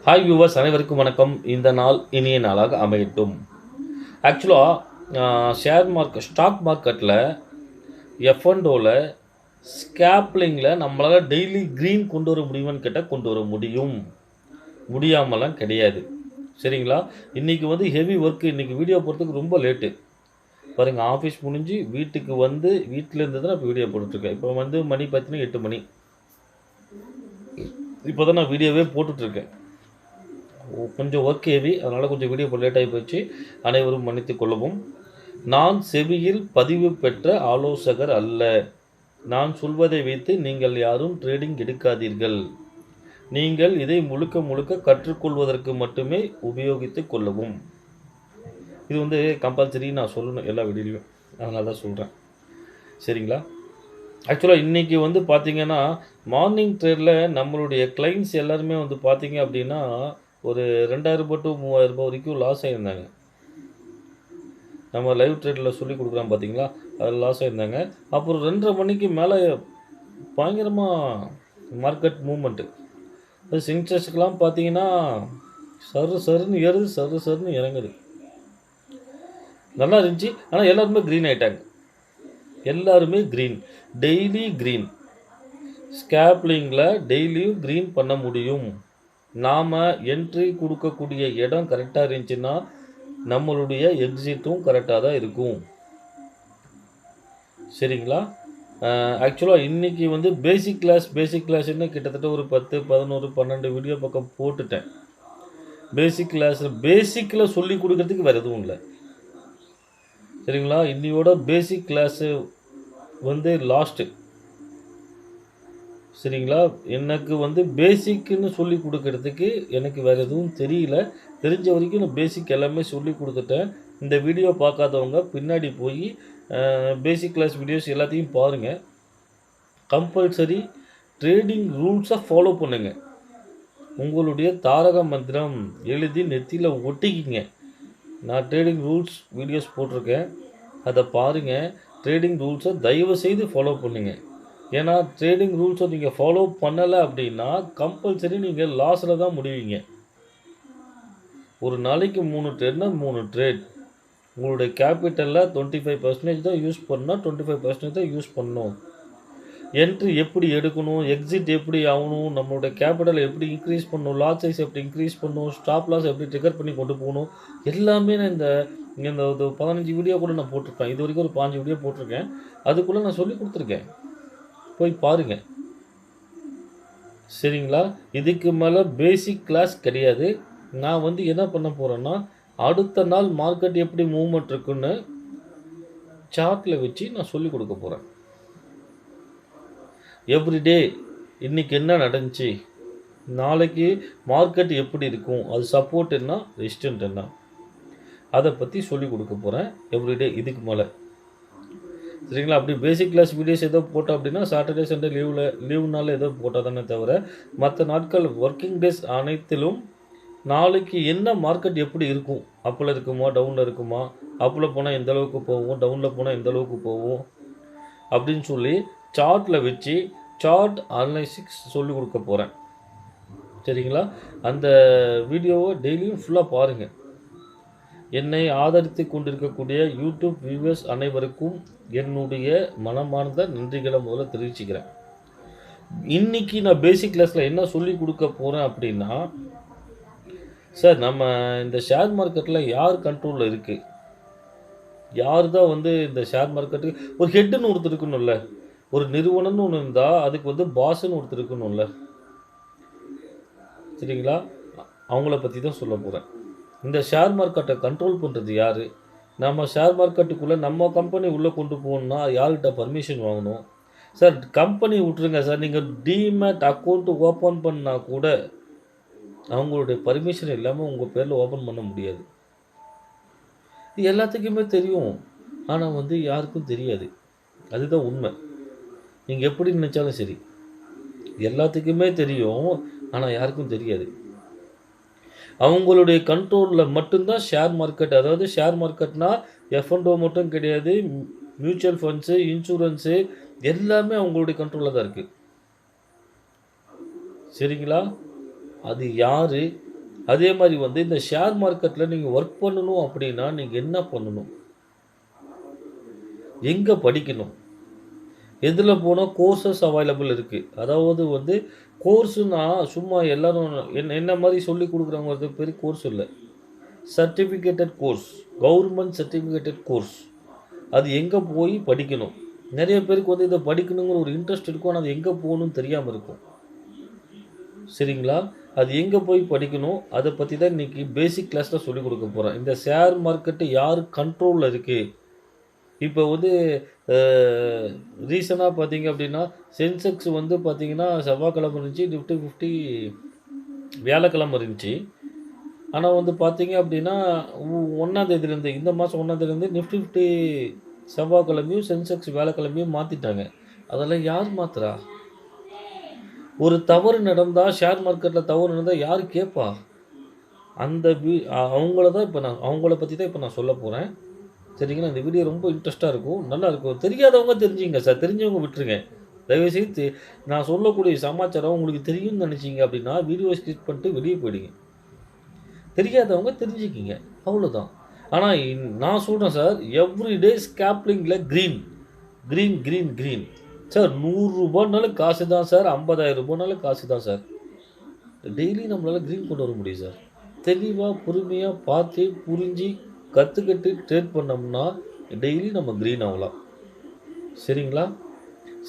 Hi viewers அனைவருக்கும் வணக்கம். இந்த நாள் இனிய நாளாக அமையட்டும். ஆக்சுவலாக ஸ்டாக் மார்க்கெட்டில் எஃப்என்டோவில் ஸ்கேப்லிங்கில் நம்மளால் டெய்லி க்ரீன் கொண்டு வர முடியுமான்னு கேட்டால் கொண்டு வர முடியும். முடியாமலாம் கிடையாது. சரிங்களா? இன்றைக்கி ஹெவி ஒர்க்கு. இன்றைக்கி வீடியோ போடுறதுக்கு ரொம்ப லேட்டு. பாருங்கள், ஆஃபீஸ் முடிஞ்சு வீட்டுக்கு வீட்டிலேருந்து தான் இப்போ வீடியோ போட்டுட்ருக்கேன். இப்போ மணி பார்த்தீங்கன்னா 8 மணி. இப்போ தான் நான் வீடியோவே போட்டுட்ருக்கேன். கொஞ்சம் ஒர்க் ஹெவி, அதனால் கொஞ்சம் வீடியோ லேட் ஆகி போச்சு. அனைவரும் மன்னித்து கொள்ளவும். நான் செபியில் பதிவு பெற்ற ஆலோசகர் அல்ல. நான் சொல்வதை வைத்து நீங்கள் யாரும் ட்ரேடிங் எடுக்காதீர்கள். நீங்கள் இதை முழுக்க முழுக்க கற்றுக்கொள்வதற்கு மட்டுமே உபயோகித்து கொள்ளவும். இது கம்பல்சரி நான் சொல்லணும் எல்லா வீடியோலையும். அதனால தான் சொல்கிறேன். சரிங்களா? ஆக்சுவலாக இன்றைக்கி பார்த்தீங்கன்னா, மார்னிங் ட்ரேடில் நம்மளுடைய கிளைண்ட்ஸ் எல்லாருமே பார்த்தீங்க அப்படின்னா ஒரு 2000 to 3000 வரைக்கும் லாஸ் ஆகியிருந்தாங்க. நம்ம லைவ் ட்ரேடில் சொல்லி கொடுக்குறோம் பார்த்தீங்களா, அதில் லாஸ் ஆகியிருந்தாங்க. அப்புறம் 2:30 மணிக்கு மேலே பயங்கரமாக மார்க்கெட் மூவ்மெண்ட்டு. அது சென்செக்ஸ்க்கெலாம் பார்த்தீங்கன்னா சருன்னு ஏறுது, சருன்னு இறங்குது. நல்லா இருந்துச்சு. ஆனால் எல்லாருமே க்ரீன் ஆகிட்டாங்க. எல்லாருமே க்ரீன், டெய்லி க்ரீன். ஸ்கேப்லிங்கில் டெய்லியும் க்ரீன் பண்ண முடியும். நாம் என்ட்ரி கொடுக்கக்கூடிய இடம் கரெக்டாக இருந்துச்சுன்னா நம்மளுடைய எக்ஸிட்டும் கரெக்டாக தான் இருக்கும். சரிங்களா? ஆக்சுவலாக இன்றைக்கி பேசிக் கிளாஸ்ன்னு கிட்டத்தட்ட ஒரு 10, 11, 12 வீடியோ பக்கம் போட்டுட்டேன். பேசிக்கில் சொல்லி கொடுக்கறதுக்கு வேறு எதுவும் இல்லை. சரிங்களா? இன்னையோட பேசிக் கிளாஸு லாஸ்ட்டு. சரிங்களா? எனக்கு பேசிக்குன்னு சொல்லி கொடுக்கறதுக்கு எனக்கு வேறு எதுவும் தெரியல. தெரிஞ்ச வரைக்கும் நான் பேசிக் எல்லாமே சொல்லி கொடுத்துட்டேன். இந்த வீடியோ பார்க்காதவங்க பின்னாடி போய் பேசிக் கிளாஸ் வீடியோஸ் எல்லாத்தையும் பாருங்கள். கம்பல்சரி ட்ரேடிங் ரூல்ஸை ஃபாலோ பண்ணுங்கள். உங்களுடைய தாரக மந்திரம் எழுதி நெத்தியில் ஒட்டிக்கிங்க. நான் ட்ரேடிங் ரூல்ஸ் வீடியோஸ் போட்டிருக்கேன், அதை பாருங்கள். ட்ரேடிங் ரூல்ஸை தயவு செய்து ஃபாலோ பண்ணுங்கள். ஏன்னா ட்ரேடிங் ரூல்ஸை நீங்கள் ஃபாலோ பண்ணலை அப்படின்னா கம்பல்சரி நீங்கள் லாஸில் தான் முடிவீங்க. ஒரு நாளைக்கு 3 ட்ரேட்னா 3 ட்ரேட். உங்களுடைய கேபிட்டலில் 25% தான் யூஸ் பண்ணால் 25% தான் யூஸ் பண்ணணும். என்ட்ரி எப்படி எடுக்கணும், எக்ஸிட் எப்படி ஆகணும், நம்மளோட கேபிட்டலை எப்படி இன்க்ரீஸ் பண்ணணும், லாட் சைஸ் எப்படி இன்க்ரீஸ் பண்ணணும், ஸ்டாப் லாஸ் எப்படி ட்ரிகர் பண்ணி கொண்டு போகணும், எல்லாமே நான் இந்த 15 வீடியோ கூட நான் போட்டிருப்பேன். இது வரைக்கும் ஒரு 5 வீடியோ போட்டிருக்கேன். அதுக்குள்ளே நான் சொல்லி கொடுத்துருக்கேன். போய் பாருங்கள். சரிங்களா? இதுக்கு மேலே பேசிக் கிளாஸ் கிடையாது. நான் என்ன பண்ண போகிறேன்னா, அடுத்த நாள் மார்க்கெட் எப்படி மூவ்மெண்ட் இருக்குன்னு சார்ட்டில் வச்சு நான் சொல்லிக் கொடுக்க போகிறேன். எவ்ரிடே இன்றைக்கி என்ன நடந்துச்சு, நாளைக்கு மார்க்கெட் எப்படி இருக்கும், அது சப்போர்ட் என்ன, ரெசிஸ்டன்ட் என்ன, அதை பற்றி சொல்லிக் கொடுக்க போகிறேன் எவ்ரிடே இதுக்கு மேலே. சரிங்களா? அப்படி பேசிக் கிளாஸ் வீடியோஸ் ஏதோ போட்டோம் அப்படின்னா சாட்டர்டே சண்டே லீவுனால ஏதோ போட்டால் தானே தவிர மற்ற நாட்கள் ஒர்க்கிங் டேஸ் அனைத்திலும் நாளைக்கு என்ன மார்க்கெட் எப்படி இருக்கும், அப்பில் இருக்குமா டவுனில் இருக்குமா, அப்பில் போனால் எந்த அளவுக்கு போகும், டவுனில் போனால் எந்த அளவுக்கு போகும் அப்படின்னு சொல்லி சார்ட்டில் வச்சு சார்ட் அனலைசிக்ஸ் சொல்லிக் கொடுக்க போகிறேன். சரிங்களா? அந்த வீடியோவை டெய்லியும் ஃபுல்லாக பாருங்கள். என்னை ஆதரித்து கொண்டிருக்கக்கூடிய யூடியூப் வியூவர்ஸ் அனைவருக்கும் என்னுடைய மனமார்ந்த நன்றிகளை முதல்ல தெரிவிச்சுக்கிறேன். இன்றைக்கி நான் பேசிக் கிளாஸில் என்ன சொல்லி கொடுக்க போகிறேன் அப்படின்னா, சார் நம்ம இந்த ஷேர் மார்க்கெட்டில் யார் கண்ட்ரோலில் இருக்குது, யார் தான் இந்த ஷேர் மார்க்கெட்டுக்கு ஒரு ஹெட்டுன்னு ஒருத்தர் இருக்கணும்ல, ஒரு நிறுவனம்னு ஒன்று இருந்தால் அதுக்கு பாஸ்ன்னு ஒருத்தர் இருக்கணும்ல. சரிங்களா? அவங்கள பற்றி தான் சொல்ல போகிறேன். இந்த ஷேர் மார்க்கெட்டை கண்ட்ரோல் பண்ணுறது யார், நம்ம ஷேர் மார்க்கெட்டுக்குள்ளே நம்ம கம்பெனி உள்ளே கொண்டு போகணுன்னா யார்கிட்ட பர்மிஷன் வாங்கணும். சார் கம்பெனி விட்டுருங்க சார், நீங்கள் டிமேட் அக்கௌண்ட்டு ஓப்பன் பண்ணால் கூட அவங்களுடைய பர்மிஷன் இல்லாமல் உங்கள் பேரில் ஓப்பன் பண்ண முடியாது. இது எல்லாத்துக்குமே தெரியும், ஆனால் யாருக்கும் தெரியாது. அதுதான் உண்மை. நீங்கள் எப்படி நினச்சாலும் சரி, எல்லாத்துக்குமே தெரியும், ஆனால் யாருக்கும் தெரியாது. அவங்களுடைய கண்ட்ரோலில் மட்டும்தான் ஷேர் மார்க்கெட். அதாவது ஷேர் மார்க்கெட்னா எஃப்என்டோ மட்டும் கிடையாது, மியூச்சுவல் ஃபண்ட்ஸு, இன்சூரன்ஸு எல்லாமே அவங்களுடைய கண்ட்ரோலில் தான் இருக்குது. சரிங்களா? அது யார், அதே மாதிரி வந்து இந்த ஷேர் மார்க்கெட்டில் நீங்கள் ஒர்க் பண்ணணும் அப்படின்னா நீங்கள் என்ன பண்ணணும், எங்கே படிக்கணும், எதில் போனால் கோர்சஸ் அவைலபிள் இருக்குது. அதாவது வந்து கோர்ஸுன்னா சும்மா எல்லாரும் என்ன மாதிரி சொல்லி கொடுக்குறவங்க பெரிய கோர்ஸ் இல்லை. Certificated course, government certificated course. அது எங்கே போய் படிக்கணும். நிறைய பேருக்கு வந்து இதை படிக்கணுங்கிற ஒரு இன்ட்ரெஸ்ட் இருக்கும், ஆனால் அது எங்கே போகணும்னு தெரியாமல் இருக்கும். சரிங்களா? அது எங்கே போய் படிக்கணும், அதை பற்றி தான் இன்றைக்கி பேசிக் கிளாஸில் சொல்லிக் கொடுக்க போகிறேன். இந்த ஷேர் மார்க்கெட்டு யார் கண்ட்ரோலில் இருக்குது. இப்போ வந்து ரீசனாக பார்த்தீங்க அப்படின்னா சென்செக்ஸ் வந்து பார்த்தீங்கன்னா செவ்வாய்க்கிழமை இருந்துச்சு, நிஃப்டி 50 வியாழக்கிழமை இருந்துச்சு. ஆனால் வந்து பார்த்தீங்க அப்படின்னா 1ஆம் தேதியிலேருந்து, இந்த மாதம் 1ஆம் தேதியிலேருந்து நிஃப்டி 50 செவ்வாய்க்கிழமையும் சென்செக்ஸ் வியாழக்கிழமையும் மாற்றிட்டாங்க. அதெல்லாம் யார் மாத்துறா? ஒரு தவறு நடந்தால், ஷேர் மார்க்கெட்டில் தவறு நடந்தால் யார் கேட்பா? அந்த அவங்கள தான் இப்போ நான் அவங்கள பற்றி தான் இப்போ நான் சொல்ல போகிறேன். சரிங்களா? இந்த வீடியோ ரொம்ப இன்ட்ரெஸ்ட்டாக இருக்கும், நல்லா இருக்கும். தெரியாதவங்க தெரிஞ்சுங்க சார், தெரிஞ்சவங்க விட்டுருங்க. தயவுசெய்து நான் சொல்லக்கூடிய சமாச்சாரம் உங்களுக்கு தெரியும்னு நினச்சிங்க அப்படின்னா வீடியோ ஸ்கிப் பண்ணிட்டு வெளியே போயிடுங்க. தெரியாதவங்க தெரிஞ்சுக்கிங்க, அவ்வளோதான். ஆனால் நான் சொல்கிறேன் சார், எவ்ரிடே ஸ்கேப்லிங்கில் green green green green sir. 100 ரூபாய்னாலும் காசு தான் சார், 50,000 ரூபாய்னாலும் காசு தான் சார். டெய்லி நம்மளால் க்ரீன் கொண்டு வர முடியும் சார். தெளிவாக பொறுமையாக பார்த்து புரிஞ்சு கற்றுக்கிட்டு ட்ரேட் பண்ணோம்னா டெய்லி நம்ம க்ரீன் ஆகலாம். சரிங்களா?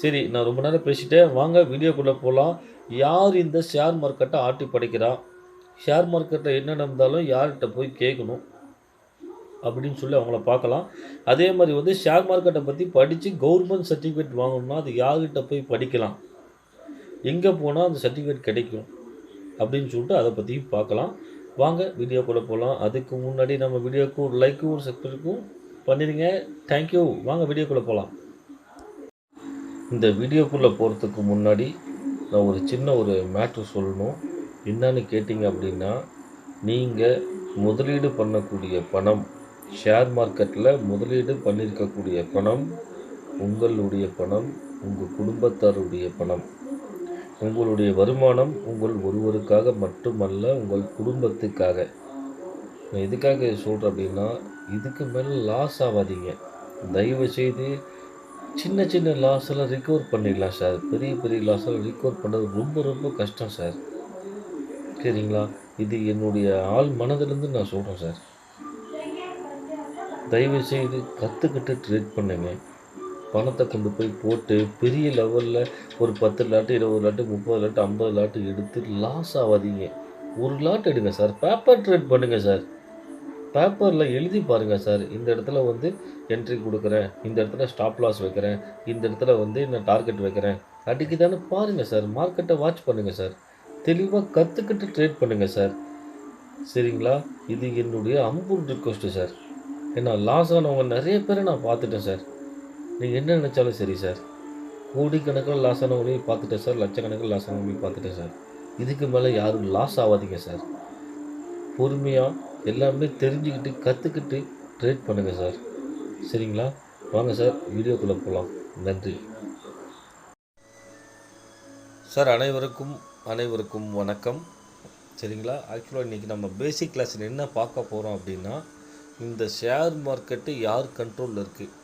சரி, நான் ரொம்ப நேரம் பேசிட்டேன், வாங்க வீடியோக்குள்ளே போகலாம். யார் இந்த ஷேர் மார்க்கெட்டை ஆட்டி படைக்கிறா, ஷேர் மார்க்கெட்டில் என்ன நடந்தாலும் யார்கிட்ட போய் கேட்கணும் அப்படின்னு சொல்லி அவங்கள பார்க்கலாம். அதே மாதிரி வந்து ஷேர் மார்க்கெட்டை பற்றி படித்து கவர்மெண்ட் சர்டிஃபிகேட் வாங்கணும்னா அது யார்கிட்ட போய் படிக்கலாம், எங்கே போனால் அந்த சர்டிஃபிகேட் கிடைக்கும் அப்படின்னு சொல்லிட்டு அதை பற்றியும் பார்க்கலாம். வாங்க வீடியோக்குள்ளே போகலாம். அதுக்கு முன்னாடி நம்ம வீடியோக்கு ஒரு லைக்கும் ஒரு சப்ஸ்கிரைபும் பண்ணிடுங்க. தேங்க்யூ. வாங்க வீடியோக்குள்ளே போகலாம். இந்த வீடியோக்குள்ளே போகிறதுக்கு முன்னாடி நான் ஒரு சின்ன மேட்ரு சொல்லணும். என்னன்னு கேட்டிங்க அப்படின்னா, நீங்கள் முதலீடு பண்ணக்கூடிய பணம், ஷேர் மார்க்கெட்டில் முதலீடு பண்ணியிருக்கக்கூடிய பணம் உங்களுடைய பணம், உங்கள் குடும்பத்தாருடைய பணம். உங்களுடைய வருமானம் உங்கள் ஒருவருக்காக மட்டுமல்ல, உங்கள் குடும்பத்துக்காக. நான் எதுக்காக சொல்கிறேன் அப்படின்னா, இதுக்கு மேலே லாஸ் ஆகாதீங்க. தயவு செய்து சின்ன சின்ன லாஸ் எல்லாம் ரிகவர் பண்ணிடலாம் சார். பெரிய பெரிய லாஸ் எல்லாம் ரிகவர் பண்ணுறது ரொம்ப ரொம்ப கஷ்டம் சார். சரிங்களா? இது என்னுடைய ஆள் மனதிலேருந்து நான் சொல்கிறேன் சார். தயவு செய்து கற்றுக்கிட்டு ட்ரேட் பண்ணுங்க. பணத்தை கொண்டு போய் போட்டு பெரிய லெவலில் ஒரு 10 லாட்டு, 20 லாட்டு, 30 லாட்டு, 50 லாட்டு எடுத்து லாஸ் ஆகாதீங்க. ஒரு லாட் எடுங்க சார். பேப்பர் ட்ரேட் பண்ணுங்கள் சார். பேப்பரில் எழுதி பாருங்கள் சார். இந்த இடத்துல வந்து என்ட்ரி கொடுக்குறேன், இந்த இடத்துல ஸ்டாப் லாஸ் வைக்கிறேன், இந்த இடத்துல வந்து நான் டார்கெட் வைக்கிறேன், அடிக்குதானு பாருங்கள் சார். மார்க்கெட்டை வாட்ச் பண்ணுங்கள் சார். தெளிவாக கற்றுக்கிட்டு ட்ரேட் பண்ணுங்கள் சார். சரிங்களா? இது என்னுடைய அம்புல் ரிக்வஸ்ட்டு சார். ஏன்னா லாஸ் ஆனவங்க நிறைய பேரை நான் பார்த்துட்டேன் சார். நீங்கள் என்ன நினச்சாலும் சரி சார். கோடிக்கணக்கில் லாஸ் ஆனவங்களையும் பார்த்துட்டேன் சார், லட்சக்கணக்கில் லாஸ் ஆனவங்களையும் பார்த்துட்டேன் சார். இதுக்கு மேலே யாரும் லாஸ் ஆகாதீங்க சார். பொறுமையாக எல்லாமே தெரிஞ்சுக்கிட்டு கற்றுக்கிட்டு ட்ரேட் பண்ணுங்கள் சார். சரிங்களா? வாங்க சார் வீடியோக்குள்ளே போகலாம். நன்றி சார். அனைவருக்கும் வணக்கம். சரிங்களா? ஆக்சுவலாக இன்றைக்கி நம்ம பேசிக் கிளாஸில் என்ன பார்க்க போகிறோம் அப்படின்னா, இந்த ஷேர் மார்க்கெட்டு யார் கண்ட்ரோலில் இருக்குது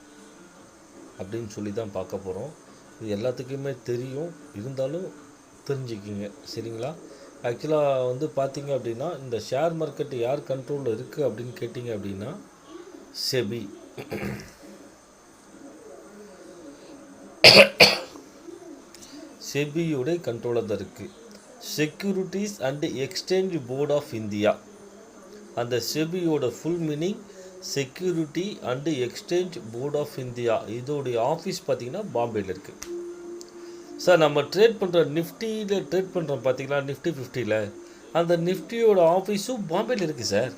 அப்படின்னு சொல்லி தான் பார்க்க போகிறோம். இது எல்லாத்துக்குமே தெரியும், இருந்தாலும் தெரிஞ்சுக்கிங்க. சரிங்களா? ஆக்சுவலாக வந்து பார்த்தீங்க அப்படின்னா, இந்த ஷேர் மார்க்கெட்டு யார் கண்ட்ரோலில் இருக்குது அப்படின்னு கேட்டிங்க அப்படின்னா, செபி செபியோடைய கண்ட்ரோலில் தான் இருக்குது. Securities and exchange board of India. அந்த செபியோட full meaning security and exchange board of India. இதோடைய ஆஃபீஸ் பார்த்திங்கன்னா பாம்பேயில் இருக்குது சார். நம்ம ட்ரேட் பண்ணுற நிஃப்டியில் ட்ரேட் பண்ணுறோம் பார்த்திங்களா, நிஃப்டி 50ல், அந்த நிஃப்டியோட ஆஃபீஸும் பாம்பேயில் இருக்குது சார்.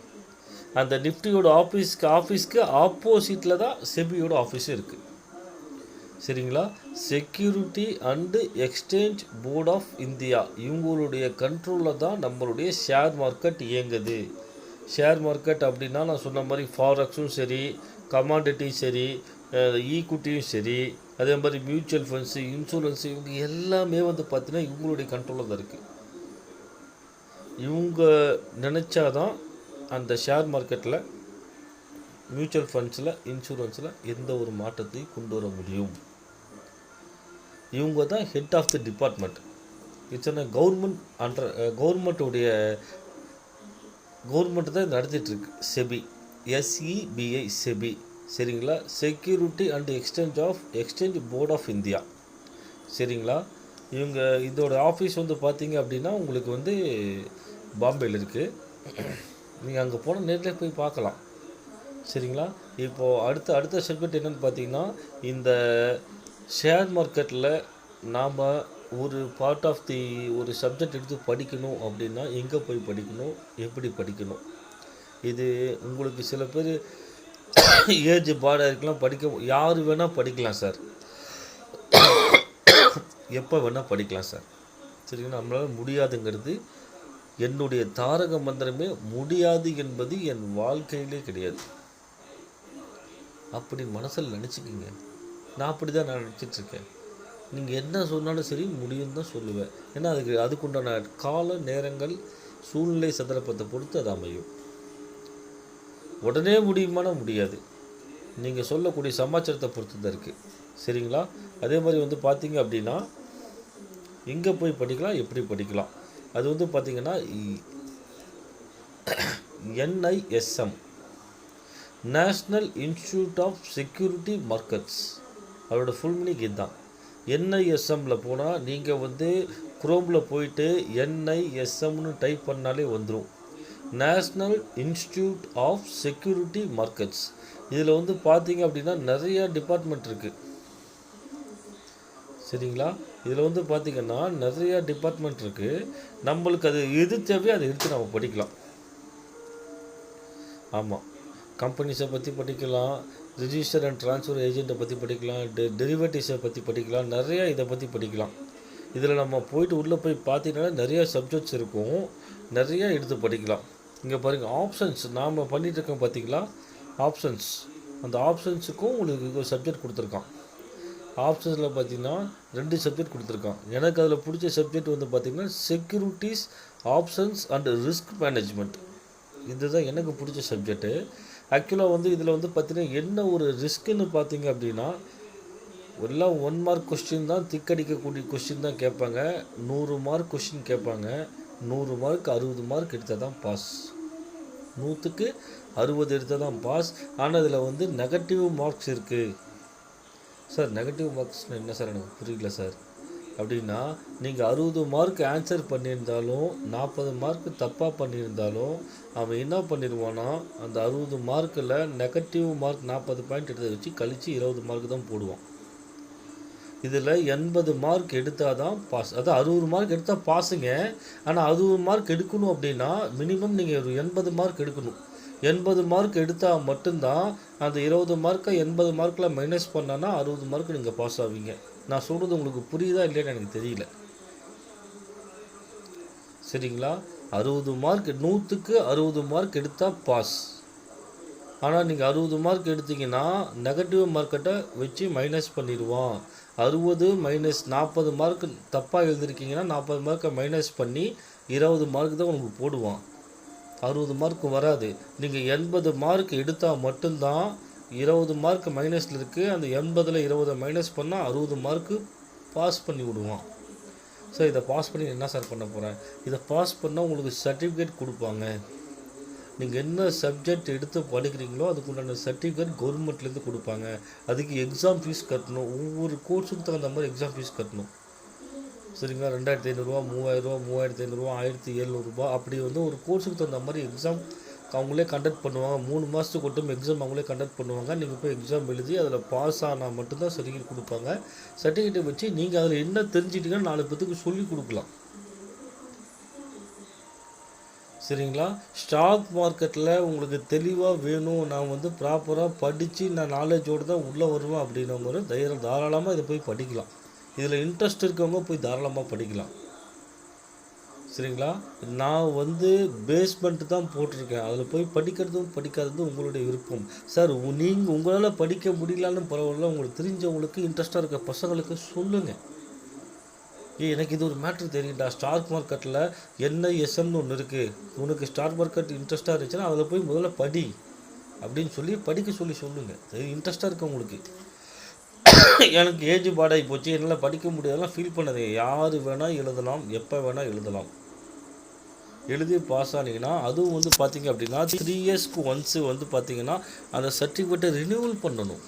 அந்த நிஃப்டியோட ஆஃபீஸ்க்கு ஆப்போசிட்டில் தான் செபியோட ஆஃபீஸும் இருக்குது. சரிங்களா? Security and exchange board of India இவங்களுடைய கண்ட்ரோலில் தான் நம்மளுடைய ஷேர் மார்க்கெட் இயங்குது. ஷேர் மார்க்கெட் அப்படின்னா நான் சொன்ன மாதிரி ஃபாரெக்ஸும் சரி, கமாடிட்டியும் சரி, ஈக்குட்டியும் சரி, அதே மாதிரி மியூச்சுவல் ஃபண்ட்ஸு, இன்சூரன்ஸு, இவங்க எல்லாமே வந்து பார்த்திங்கன்னா இவங்களுடைய கண்ட்ரோலில் தான் இருக்குது. இவங்க நினச்சாதான் அந்த ஷேர் மார்க்கெட்டில், மியூச்சுவல் ஃபண்ட்ஸில், இன்சூரன்ஸில் எந்த ஒரு மாற்றத்தையும் கொண்டு வர முடியும். இவங்க தான் head of the department. It's a government under கவர்மெண்ட்டுடைய கவர்மெண்ட் தான் நடத்திட்டுருக்கு. செபி, SEBI செபி, சரிங்களா? Security and exchange board of India, சரிங்களா? இவங்க இதோட ஆஃபீஸ் வந்து பார்த்தீங்க அப்படின்னா உங்களுக்கு வந்து பாம்பேயில் இருக்குது. நீங்கள் அங்கே போனால் நேரில் போய் பார்க்கலாம், சரிங்களா? இப்போது அடுத்த சப்ஜெக்ட் என்னென்னு பார்த்தீங்கன்னா, இந்த ஷேர் மார்க்கெட்டில் நாம் ஒரு பார்ட் ஆஃப் தி ஒரு சப்ஜெக்ட் எடுத்து படிக்கணும் அப்படின்னா எங்கே போய் படிக்கணும், எப்படி படிக்கணும்? இது உங்களுக்கு சில பேர் ஏஜ் பாடாக இருக்கலாம், யார் வேணால் படிக்கலாம் சார், எப்போ வேணால் படிக்கலாம் சார், சரிங்களா? நம்மளால் முடியாதுங்கிறது என்னுடைய தாரக மந்திரமே. முடியாது என்பது என் வாழ்க்கையிலே கிடையாது. அப்படி மனசில் நினச்சிக்கிங்க. நான் அப்படி தான் நான் நினச்சிட்ருக்கேன். நீங்கள் என்ன சொன்னாலும் சரி முடியும் தான் சொல்லுவேன். ஏன்னா அதுக்குண்டான கால நேரங்கள், சூழ்நிலை சந்தர்ப்பத்தை பொறுத்து அது அமையும். உடனே முடியுமானா முடியாது. நீங்கள் சொல்லக்கூடிய சமாச்சாரத்தை பொறுத்து தான் இருக்குது, சரிங்களா? அதே மாதிரி வந்து பார்த்தீங்க அப்படின்னா எங்கே போய் படிக்கலாம், எப்படி படிக்கலாம்? அது வந்து பார்த்திங்கன்னா NISM, national institute of security markets, அதோட ஃபுல் மீனிங் இதுதான். NISMல போனால் நீங்கள் வந்து குரோமில் போயிட்டு NISMனு டைப் பண்ணாலே வந்துடும். National institute of security markets. இதில் வந்து பார்த்தீங்க அப்படின்னா நிறையா டிபார்ட்மெண்ட் இருக்குது, சரிங்களா? இதில் வந்து பார்த்திங்கன்னா நிறையா டிபார்ட்மெண்ட் இருக்குது. நம்மளுக்கு அது எது தேவையோ அதை எடுத்து நம்ம படிக்கலாம். ஆமாம், கம்பெனிஸை பற்றி படிக்கலாம், ரிஜிஸ்டர் அண்ட் ட்ரான்ஸ்ஃபர் ஏஜெண்ட்டை பற்றி படிக்கலாம், டெரிவேட்டிவ்ஸை பற்றி படிக்கலாம், நிறையா இதை பற்றி படிக்கலாம். இதில் நம்ம போயிட்டு உள்ளே போய் பார்த்தீங்கன்னா நிறையா சப்ஜெக்ட்ஸ் இருக்கும், நிறையா எடுத்து படிக்கலாம். இங்கே பாருங்கள், ஆப்ஷன்ஸ் நாம் பண்ணிகிட்டு இருக்கோம் பார்த்தீங்களா, ஆப்ஷன்ஸ். அந்த ஆப்ஷன்ஸுக்கும் உங்களுக்கு ஒரு சப்ஜெக்ட் கொடுத்துருக்கான். ஆப்ஷன்ஸில் பார்த்திங்கன்னா 2 சப்ஜெக்ட் கொடுத்துருக்கான். எனக்கு அதில் பிடிச்ச சப்ஜெக்ட் வந்து பார்த்திங்கன்னா securities, options and risk management. இதுதான் எனக்கு பிடிச்ச சப்ஜெக்ட்டு. ஆக்சுவலாக வந்து இதில் வந்து பார்த்திங்கன்னா என்ன ஒரு ரிஸ்க்குன்னு பார்த்தீங்க அப்படின்னா, எல்லாம் 1 மார்க் கொஸ்டின் தான், திக்கடிக்கக்கூடிய கொஸ்டின் தான் கேட்பாங்க. 100 மார்க் கொஸ்டின் கேட்பாங்க. 100 மார்க் 60 மார்க் எடுத்தால் தான் பாஸ். 100க்கு 60 எடுத்தால் தான் பாஸ். ஆனால் இதில் வந்து நெகட்டிவ் மார்க்ஸ் இருக்குது. சார் நெகட்டிவ் மார்க்ஸ்னால் என்ன சார், எனக்கு புரியல சார். அப்படின்னா நீங்கள் 60 மார்க் ஆன்சர் பண்ணியிருந்தாலும் 40 மார்க் தப்பாக பண்ணியிருந்தாலும் அவன் என்ன பண்ணிடுவான்னா, அந்த 60 மார்க்கில் நெகட்டிவ் மார்க் 40 பாயிண்ட் எடுத்து வச்சு கழித்து 20 மார்க் தான் போடுவான். இதில் 80 மார்க் எடுத்தால் தான் பாஸ். அதான் 60 மார்க் எடுத்தால் பாஸுங்க. ஆனால் 60 மார்க் எடுக்கணும் அப்படின்னா மினிமம் நீங்கள் ஒரு 80 மார்க் எடுக்கணும். 80 மார்க் எடுத்தால் மட்டும்தான் அந்த 20 மார்க்கை 80 மார்க்கில் மைனஸ் பண்ணான்னா 60 மார்க் நீங்கள் பாஸ் ஆவீங்க. நான் சொல்கிறது உங்களுக்கு புரியுதா இல்லையான்னு எனக்கு தெரியல, சரிங்களா? 60 மார்க், 100க்கு 60 மார்க் எடுத்தால் பாஸ். ஆனால் நீங்கள் 60 மார்க் எடுத்தீங்கன்னா நெகட்டிவ் மார்க்கெட்டை வச்சு மைனஸ் பண்ணிடுவான். 60 மைனஸ் 40 மார்க் தப்பாக எழுதிருக்கீங்கன்னா 40 மார்க்கை மைனஸ் பண்ணி 20 மார்க் தான் உங்களுக்கு போடுவான். 60 மார்க் வராது. நீங்கள் 80 மார்க் எடுத்தால் மட்டும்தான் 20 மார்க் மைனஸில் இருக்குது. அந்த 80ல் 20 மைனஸ் பண்ணால் 60 மார்க்கு பாஸ் பண்ணி விடுவான். சார் இதை பாஸ் பண்ணி என்ன சார் பண்ண போகிறேன்? இதை பாஸ் பண்ணால் உங்களுக்கு சர்டிஃபிகேட் கொடுப்பாங்க. நீங்கள் என்ன சப்ஜெக்ட் எடுத்து படிக்கிறீங்களோ அதுக்குண்டான சர்டிஃபிகேட் கவர்மெண்ட்லேருந்து கொடுப்பாங்க. அதுக்கு எக்ஸாம் ஃபீஸ் கட்டணும். ஒவ்வொரு கோர்ஸுக்கு தகுந்த மாதிரி எக்ஸாம் ஃபீஸ் கட்டணும், சரிங்களா? 2500 ரூபா, 3000 ரூபா, 3500 ரூபா, 1700 ரூபா, அப்படி வந்து ஒரு கோர்ஸுக்கு தகுந்த மாதிரி எக்ஸாம் அவங்களே கண்டக்ட் பண்ணுவாங்க. 3 மாதத்துக்கு மட்டும் எக்ஸாம் அவங்களே கண்டக்ட் பண்ணுவாங்க. நீங்கள் போய் எக்ஸாம் எழுதி அதில் பாஸ் ஆனால் மட்டும்தான் சர்டிஃபிகேட் கொடுப்பாங்க. சர்டிஃபிகேட்டை வச்சு நீங்கள் அதில் என்ன தெரிஞ்சிட்டிங்கன்னா 4 பேத்துக்கு சொல்லி கொடுக்கலாம், சரிங்களா? ஸ்டாக் மார்க்கெட்டில் உங்களுக்கு தெளிவாக வேணும், நான் வந்து ப்ராப்பராக படித்து நான் நாலேஜோடு தான் உள்ளே வருவேன் அப்படின்னவங்க தாராளமாக இதை போய் படிக்கலாம். இதில் இன்ட்ரெஸ்ட் இருக்கவங்க போய் தாராளமாக படிக்கலாம், சரிங்களா? நான் வந்து பேஸ்மெண்ட்டு தான் போட்டிருக்கேன். அதில் போய் படிக்கிறதும் படிக்காததும் உங்களுடைய விருப்பம். சார் நீங்கள் உங்களால் படிக்க முடியலான்னு பரவாயில்ல, உங்களுக்கு தெரிஞ்சவங்களுக்கு இன்ட்ரெஸ்ட்டாக இருக்க பசங்களுக்கு சொல்லுங்கள். எனக்கு இது ஒரு மேட்ரு தெரியும்டா, ஸ்டாக் மார்க்கெட்டில் என்ஐஎஸ்எம்னு ஒன்று இருக்குது, உனக்கு ஸ்டாக் மார்க்கெட் இன்ட்ரெஸ்ட்டாக இருந்துச்சுன்னா அதில் போய் முதல்ல படி அப்படின்னு சொல்லி படிக்க சொல்லுங்கள். அது இன்ட்ரெஸ்ட்டாக இருக்குது உங்களுக்கு. எனக்கு ஏஜ் பாடாகி போச்சு, என்னால் படிக்க முடியாதெல்லாம் ஃபீல் பண்ணது. யார் வேணால் எழுதலாம், எப்போ வேணால் எழுதலாம். எழுதி பாஸ் ஆனீங்கன்னா அதுவும் வந்து பார்த்திங்க அப்படின்னா 3 இயர்ஸ்க்கு ஒன்ஸு வந்து பார்த்திங்கன்னா அந்த சர்டிஃபிகேட்டை ரினியூவல் பண்ணணும்.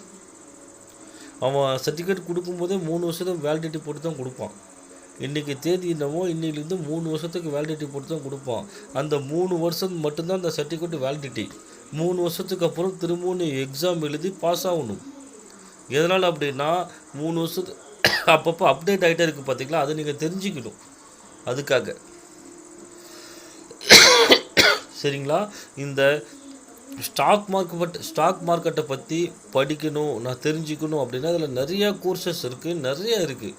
அவன் சர்டிஃபிகேட் கொடுக்கும்போதே 3 வருஷத்துக்கு வேலிடிட்டி போட்டு தான் கொடுப்பான். இன்றைக்கி தேதி என்னவோ இன்னிலேருந்து 3 வருஷத்துக்கு வேலிடிட்டி போட்டு தான் கொடுப்பான். அந்த 3 வருஷம் மட்டும்தான் அந்த சர்டிஃபிகேட் வேலிடிட்டி. 3 வருஷத்துக்கு அப்புறம் திரும்பவும் நீ எக்ஸாம் எழுதி பாஸ் ஆகணும். எதனால் அப்படின்னா 3 வருஷத்துக்கு அப்பப்போ அப்டேட் ஆகிட்டே இருக்குது பார்த்திங்களா, அதை நீங்கள் தெரிஞ்சுக்கணும். அதுக்காக சரிங்களா. இந்த ஸ்டாக் மார்க்கெட்டை பற்றி படிக்கணும், நான் தெரிஞ்சுக்கணும் அப்படின்னா அதில் நிறையா கோர்சஸ் இருக்குது, நிறையா இருக்குது.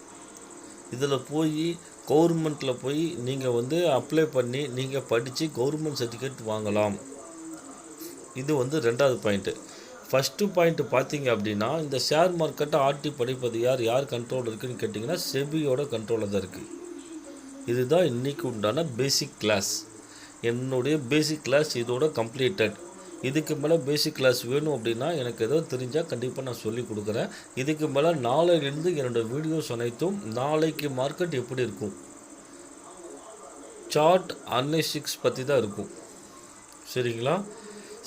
இதில் போய் கவர்மெண்ட்டில் போய் நீங்கள் வந்து அப்ளை பண்ணி நீங்கள் படித்து கவர்மெண்ட் சர்டிஃபிகேட் வாங்கலாம். இது வந்து 2வது பாயிண்ட்டு. ஃபஸ்ட்டு பாயிண்ட்டு பார்த்தீங்க அப்படின்னா, இந்த ஷேர் மார்க்கெட்டை ஆட்டி படிப்பது யார் கண்ட்ரோல் இருக்குதுன்னு கேட்டிங்கன்னா செபியோட கண்ட்ரோலில் தான் இருக்குது. இதுதான் இன்றைக்கி உண்டான பேசிக் கிளாஸ். என்னுடைய பேசிக் கிளாஸ் இதோட கம்ப்ளீட்டட். இதுக்கு மேலே பேசிக் கிளாஸ் வேணும் அப்படின்னா எனக்கு ஏதோ தெரிஞ்சால் கண்டிப்பாக நான் சொல்லி கொடுக்குறேன். இதுக்கு மேலே நாளையிலேருந்து என்னோடய வீடியோஸ் அனைத்தும் நாளைக்கு மார்க்கெட் எப்படி இருக்கும், சார்ட் அனலிஸ்டிக்ஸ் பற்றி தான் இருக்கும். சரிங்களா.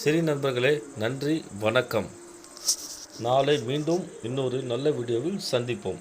சரி நண்பர்களே, நன்றி, வணக்கம். நாளை மீண்டும் இன்னொரு நல்ல வீடியோவில் சந்திப்போம்.